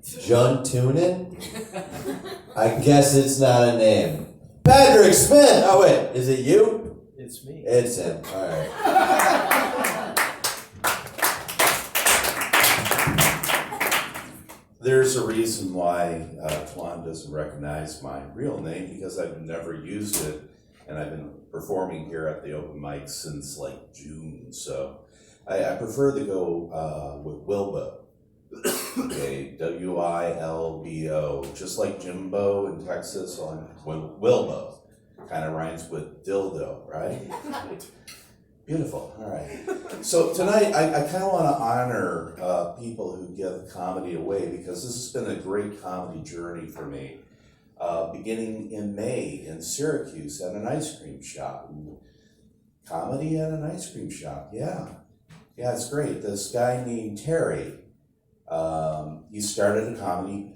John Tunin? I guess it's not a name. Patrick Smith! Oh wait, is it you? It's me. It's him, alright. There's a reason why Twan doesn't recognize my real name, because I've never used it, and I've been performing here at the open mic since like June, so I prefer to go with Wilbo. Okay, W-I-L-B-O, just like Jimbo in Texas on Wilbo. Kind of rhymes with dildo, right? Beautiful, all right. So tonight, I kind of want to honor people who give comedy away, because this has been a great comedy journey for me. Beginning in May in Syracuse at an ice cream shop. Comedy at an ice cream shop, yeah. Yeah, it's great. This guy named Terry, he started a comedy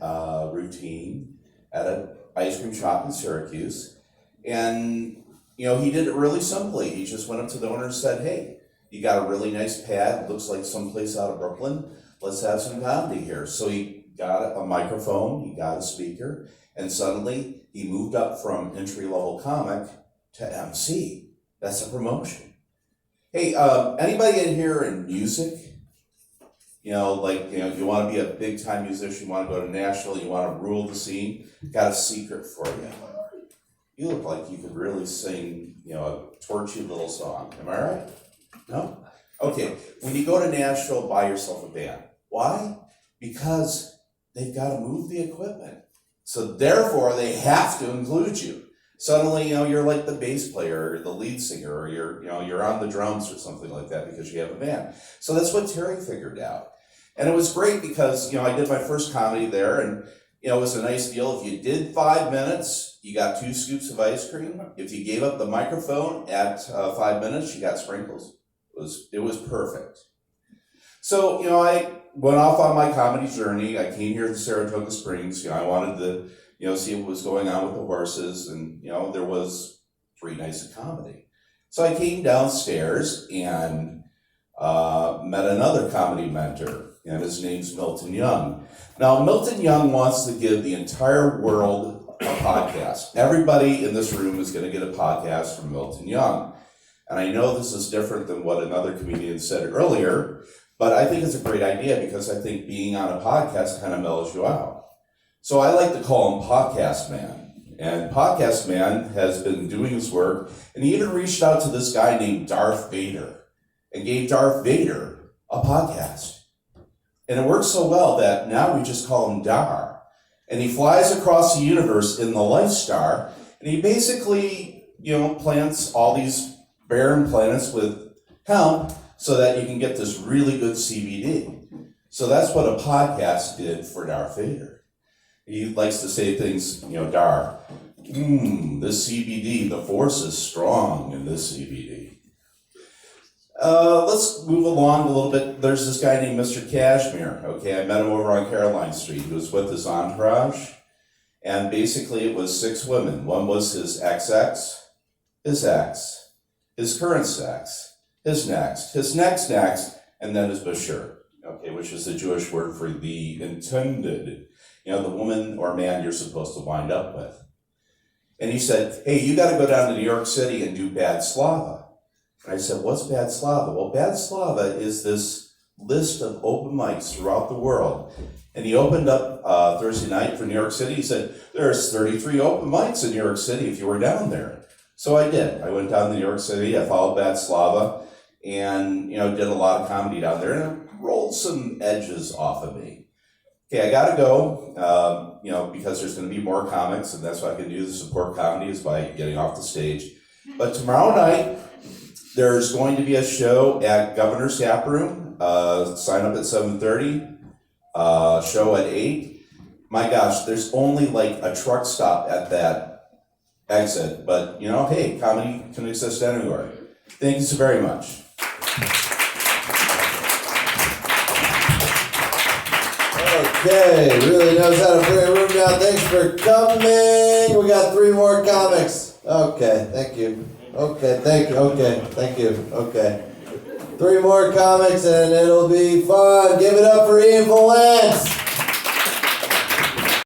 routine at an ice cream shop in Syracuse. And, you know, he did it really simply. He just went up to the owner and said, hey, you got a really nice pad, looks like someplace out of Brooklyn. Let's have some comedy here. So he got a microphone, he got a speaker, and suddenly he moved up from entry-level comic to MC. That's a promotion. Hey, anybody in here in music? You know, like, you know, you want to be a big-time musician, you want to go to Nashville, you want to rule the scene, got a secret for you. You look like you could really sing, you know, a torchy little song. Am I right? No? Okay, when you go to Nashville, buy yourself a band. Why? Because they've got to move the equipment. So therefore, they have to include you. Suddenly, you know, you're like the bass player or the lead singer, or you're on the drums or something like that because you have a band. So that's what Terry figured out. And it was great because, you know, I did my first comedy there, and, you know, it was a nice deal. If you did 5 minutes, you got 2 scoops of ice cream. If you gave up the microphone at 5 minutes, you got sprinkles. It was perfect. So, you know, I went off on my comedy journey. I came here to Saratoga Springs. You know, I wanted to, you know, see what was going on with the horses, and, you know, there was 3 nights of comedy. So I came downstairs and met another comedy mentor, and his name's Milton Young. Now, Milton Young wants to give the entire world a podcast. Everybody in this room is going to get a podcast from Milton Young. And I know this is different than what another comedian said earlier, but I think it's a great idea because I think being on a podcast kind of mellows you out. So I like to call him Podcast Man. And Podcast Man has been doing his work, and he even reached out to this guy named Darth Vader and gave Darth Vader a podcast. And it works so well that now we just call him Dar. And he flies across the universe in the LifeStar, and he basically, you know, plants all these barren planets with hemp so that you can get this really good CBD. So that's what a podcast did for Darth Vader. He likes to say things, you know, Dar, this CBD, the force is strong in this CBD. Let's move along a little bit. There's this guy named Mr. Cashmere. Okay, I met him over on Caroline Street. He was with his entourage, and basically it was 6 women. One was his XX, his ex, his current sex, his next, and then his bashur. Okay, which is the Jewish word for the intended, you know, the woman or man you're supposed to wind up with. And he said, hey, you got to go down to New York City and do Bad Slava. And I said, what's Bad Slava? Well, Bad Slava is this list of open mics throughout the world. And he opened up Thursday night for New York City. He said, there's 33 open mics in New York City if you were down there. So I did. I went down to New York City. I followed Bad Slava and, you know, did a lot of comedy down there, and it rolled some edges off of me. Okay, I got to go, you know, because there's going to be more comics, and that's what I can do to support comedy is by getting off the stage. But tomorrow night, there's going to be a show at Governor's Gap Room. Sign up at 7:30, show at 8. My gosh, there's only like a truck stop at that exit. But, you know, hey, comedy can exist anywhere. Thank you so very much. Okay, really knows how to bring a room down. Thanks for coming. We got 3 more comics. Okay, thank you. Okay, thank you. Okay, thank you. Okay. 3 more comics and it'll be fun. Give it up for Ian Valance.